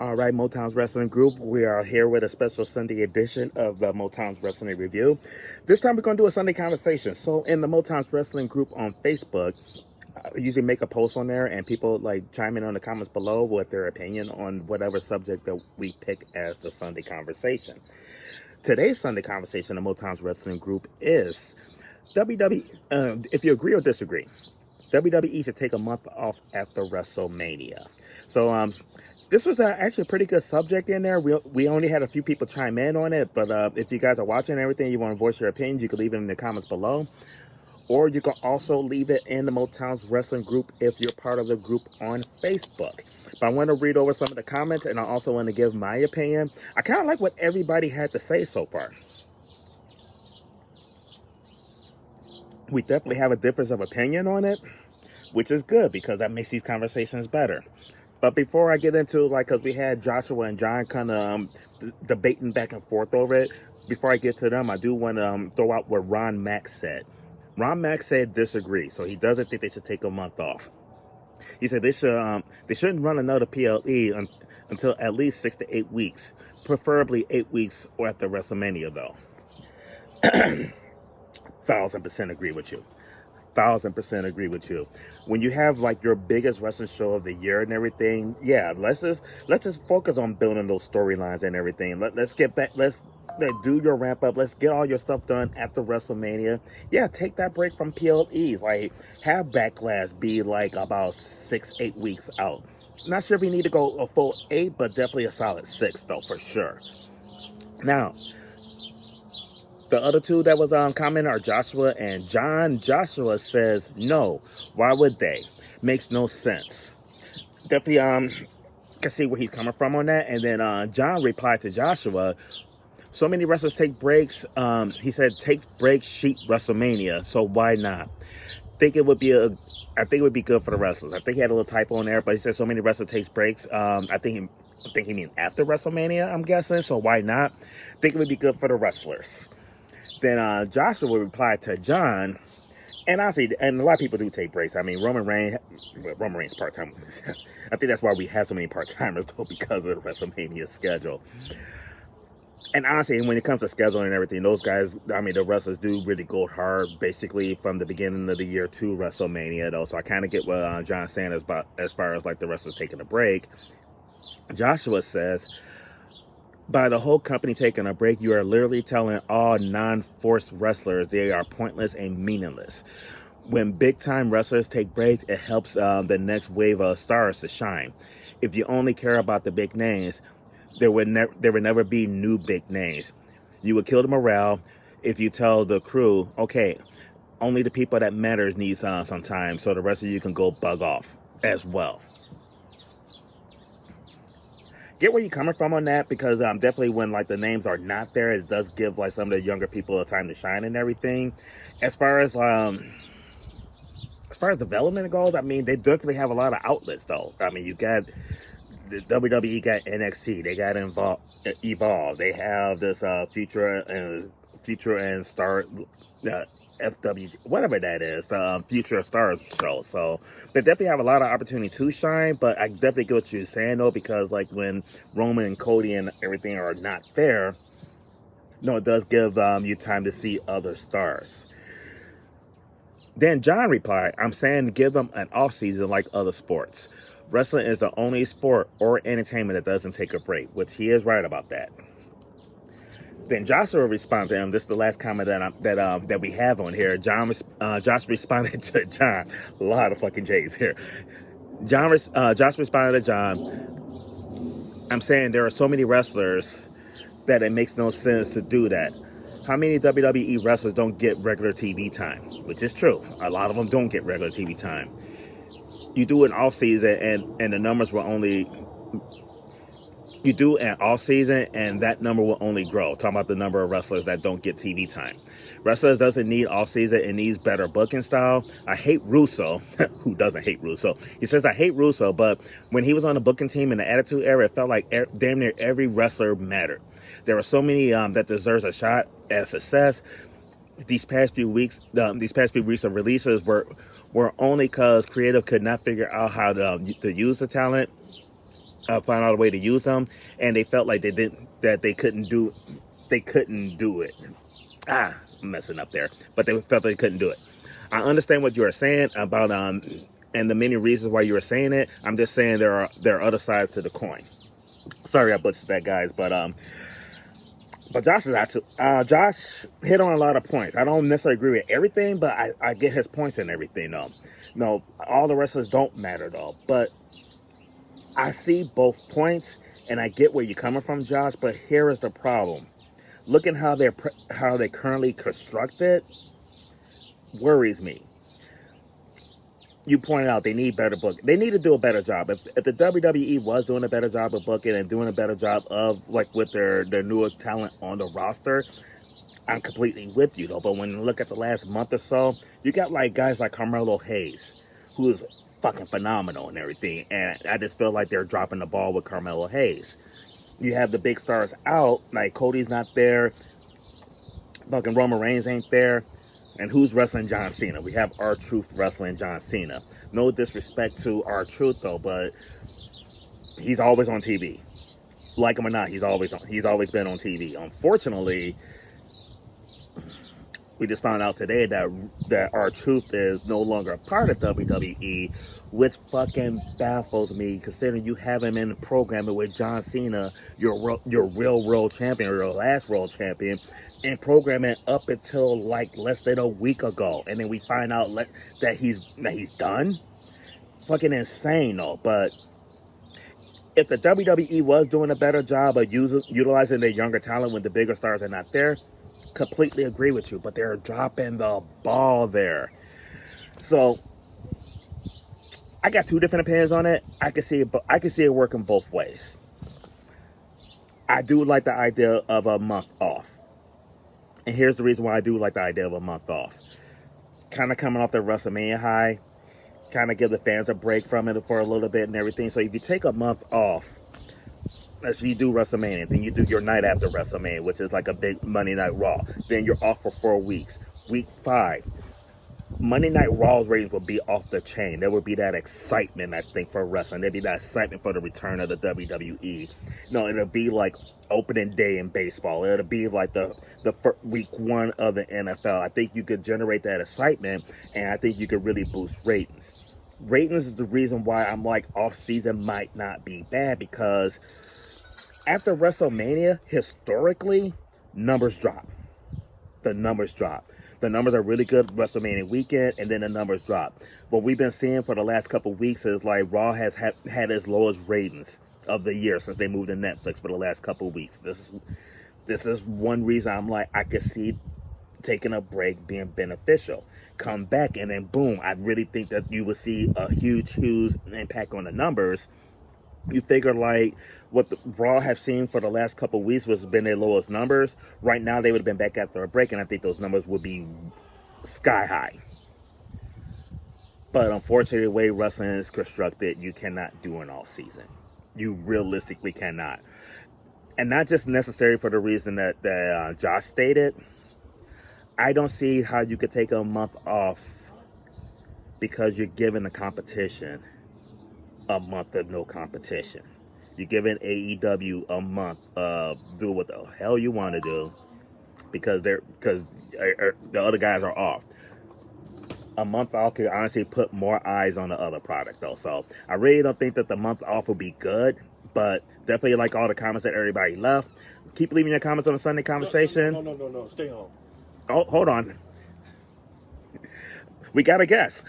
All right, Motown's Wrestling Group. We are here with a special Sunday edition of the Motown's Wrestling Review. This time we're going to do a Sunday conversation. So in the Motown's Wrestling Group on Facebook, I usually make a post on there and people like chime in on the comments below with their opinion on whatever subject that we pick as the Sunday conversation. Today's Sunday conversation in the Motown's Wrestling Group is WWE, if you agree or disagree, WWE should take a month off after WrestleMania. So this was actually a pretty good subject in there. We only had a few people chime in on it, but if you guys are watching everything, you want to voice your opinion, you can leave it in the comments below. Or you can also leave it in the Motown's Wrestling Group if you're part of the group on Facebook. But I want to read over some of the comments, and I also want to give my opinion. I kind of like what everybody had to say so far. We definitely have a difference of opinion on it, which is good because that makes these conversations better. But before I get into, because we had Joshua and John kind of debating back and forth over it, before I get to them, I do want to throw out what Ron Mack said. Ron Mack said disagree, so he doesn't think they should take a month off. He said they shouldn't run another PLE until at least 6 to 8 weeks, preferably 8 weeks or after WrestleMania, though. 1,000% agree with you. 1,000% agree with you. When you have your biggest wrestling show of the year and everything, yeah, let's just focus on building those storylines and everything. Let's get back. Let's do your ramp up. Let's get all your stuff done after WrestleMania. Yeah, take that break from PLEs. Have Backlash be about 6-8 weeks out. Not sure if we need to go a full 8, but definitely a solid 6 though for sure. Now, the other two that was commenting are Joshua and John. Joshua says, no, why would they? Makes no sense. Definitely can see where he's coming from on that. And then John replied to Joshua, so many wrestlers take breaks. He said, take breaks, sheet WrestleMania, so why not? I think it would be good for the wrestlers. I think he had a little typo in there, but he said so many wrestlers takes breaks. I think he means after WrestleMania, I'm guessing, so why not? I think it would be good for the wrestlers. Then Joshua replied to John, and honestly, and a lot of people do take breaks. I mean, Roman Reigns part-time. I think that's why we have so many part-timers, though, because of the WrestleMania schedule. And honestly, when it comes to scheduling and everything, those guys, the wrestlers do really go hard, basically, from the beginning of the year to WrestleMania, though. So I kind of get what John's saying about as far as, the wrestlers taking a break. Joshua says, by the whole company taking a break, you are literally telling all non-forced wrestlers they are pointless and meaningless. When big-time wrestlers take breaks, it helps the next wave of stars to shine. If you only care about the big names, there would never be new big names. You would kill the morale if you tell the crew, okay, only the people that matters need some time, so the rest of you can go bug off as well. Get where you're coming from on that, because definitely when the names are not there, it does give some of the younger people a time to shine and everything. As far as development goes, they definitely have a lot of outlets though. You got the WWE, got NXT, they got Evolve, they have this Future and Star FW, whatever that is, the Future Stars show. So they definitely have a lot of opportunity to shine, but I definitely get what you're saying though, because when Roman and Cody and everything are not there, no, it does give you time to see other stars. Then John replied, I'm saying give them an off season like other sports. Wrestling is the only sport or entertainment that doesn't take a break, which he is right about that. Then Joshua responded to him. This is the last comment that we have on here. Josh responded to John. A lot of fucking J's here. Josh responded to John. I'm saying there are so many wrestlers that it makes no sense to do that. How many WWE wrestlers don't get regular TV time? Which is true. A lot of them don't get regular TV time. You do an off season and the numbers will only... You do an off season and that number will only grow. Talking about the number of wrestlers that don't get TV time. Wrestlers doesn't need off season, it needs better booking style. I hate Russo. Who doesn't hate Russo? He says I hate Russo, but when he was on the booking team in the Attitude Era, it felt like damn near every wrestler mattered. There are so many that deserves a shot at success. These past few weeks of releases were only because creative could not figure out how to use the talent. find out a way to use them, and they felt like they couldn't do it. I'm messing up there, but they felt they couldn't do it. I understand what you are saying about and the many reasons why you were saying it. I'm just saying there are other sides to the coin. Sorry I butchered that, guys, but Josh hit on a lot of points. I don't necessarily agree with everything, but I get his points and everything though. No, all the wrestlers don't matter though, but I see both points and I get where you're coming from, Josh, but here is the problem. Looking how they're currently constructed worries me. You pointed out they need better booking. They need to do a better job. If the WWE was doing a better job of booking and doing a better job of like with their newer talent on the roster, I'm completely with you though. But when you look at the last month or so, you got like guys like Carmelo Hayes, who is fucking phenomenal and everything. And I just feel like they're dropping the ball with Carmelo Hayes. You have the big stars out, like Cody's not there, fucking Roman Reigns ain't there. And who's wrestling John Cena? We have R-Truth wrestling John Cena. No disrespect to R-Truth though, but he's always on TV. Like him or not, he's always been on TV. Unfortunately, we just found out today that R-Truth is no longer a part of WWE, which fucking baffles me, considering you have him in the programming with John Cena, your real world champion, or your last world champion, and programming up until like less than a week ago, and then we find out that he's done. Fucking insane though. But if the WWE was doing a better job of utilizing their younger talent when the bigger stars are not there, completely agree with you, but they're dropping the ball there. So I got two different opinions on it. I can see it working both ways. I do like the idea of a month off. And here's the reason why I do like the idea of a month off. Kind of coming off the WrestleMania high, kind of give the fans a break from it for a little bit and everything. So if you take a month off, as you do WrestleMania, then you do your night after WrestleMania, which is like a big Monday Night Raw. Then you're off for 4 weeks. Week 5, Monday Night Raw's ratings will be off the chain. There will be that excitement, I think, for wrestling. There'll be that excitement for the return of the WWE. No, it'll be like opening day in baseball. It'll be like the week 1 of the NFL. I think you could generate that excitement, and I think you could really boost ratings. Ratings is the reason why I'm like off season might not be bad, because after WrestleMania, historically, numbers drop. The numbers drop. The numbers are really good WrestleMania weekend, and then the numbers drop. What we've been seeing for the last couple of weeks is like Raw has had its lowest ratings of the year since they moved to Netflix for the last couple of weeks. This is one reason I'm like, I could see taking a break being beneficial. Come back, and then boom, I really think that you will see a huge impact on the numbers. You figure like what the Raw have seen for the last couple of weeks was been their lowest numbers. Right now, they would have been back after a break, and I think those numbers would be sky high. But unfortunately, the way wrestling is constructed, you cannot do an off season. You realistically cannot. And not just necessary for the reason that Josh stated. I don't see how you could take a month off because you're giving the competition a month of no competition. You're giving AEW a month of do what the hell you want to do because the other guys are off. A month off could honestly put more eyes on the other product though. So I really don't think that the month off will be good, but definitely like all the comments that everybody left. Keep leaving your comments on the Sunday conversation. No. Stay home. Oh, hold on. We got a guess.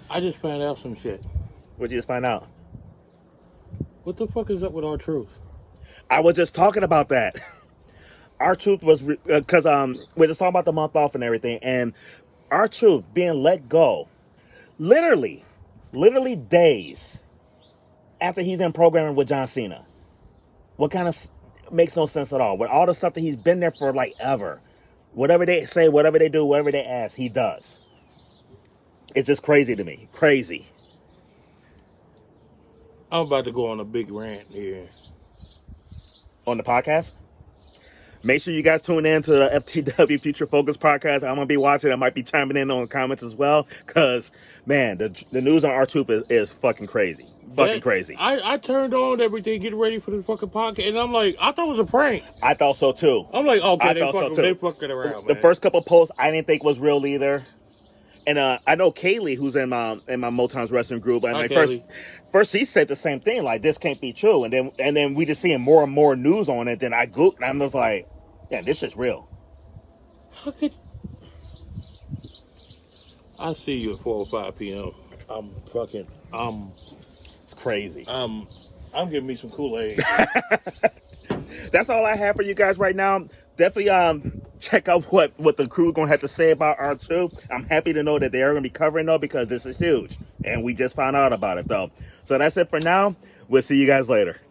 I just found out some shit. What'd you just find out? What the fuck is up with R-Truth? I was just talking about that. R-Truth was because we're just talking about the month off and everything, and R-Truth being let go, literally days after he's in programming with John Cena. What kind of makes no sense at all? With all the stuff that he's been there for like ever, whatever they say, whatever they do, whatever they ask, he does. It's just crazy to me. Crazy. I'm about to go on a big rant here. On the podcast? Make sure you guys tune in to the FTW Future Focus podcast. I'm gonna be watching. I might be chiming in on comments as well, because man, the news on R-Truth is fucking crazy, crazy. I turned on everything, getting ready for the fucking podcast, and I'm like, I thought it was a prank. I thought so too. I'm like, okay, They fucking around. The man. first couple posts I didn't think was real either. And I know Kaylee, who's in my Motown's wrestling group, and like first he said the same thing, like this can't be true, and then we just seeing more and more news on it. Then I googled, and I was like, yeah, this is real. How could I see you at 4 or 5 p.m.? It's crazy. I'm giving me some Kool-Aid. That's all I have for you guys right now. Definitely check out what the crew gonna have to say about R-Truth. I'm happy to know that they are gonna be covering though, because this is huge, and we just found out about it though. So that's it for now. We'll see you guys later.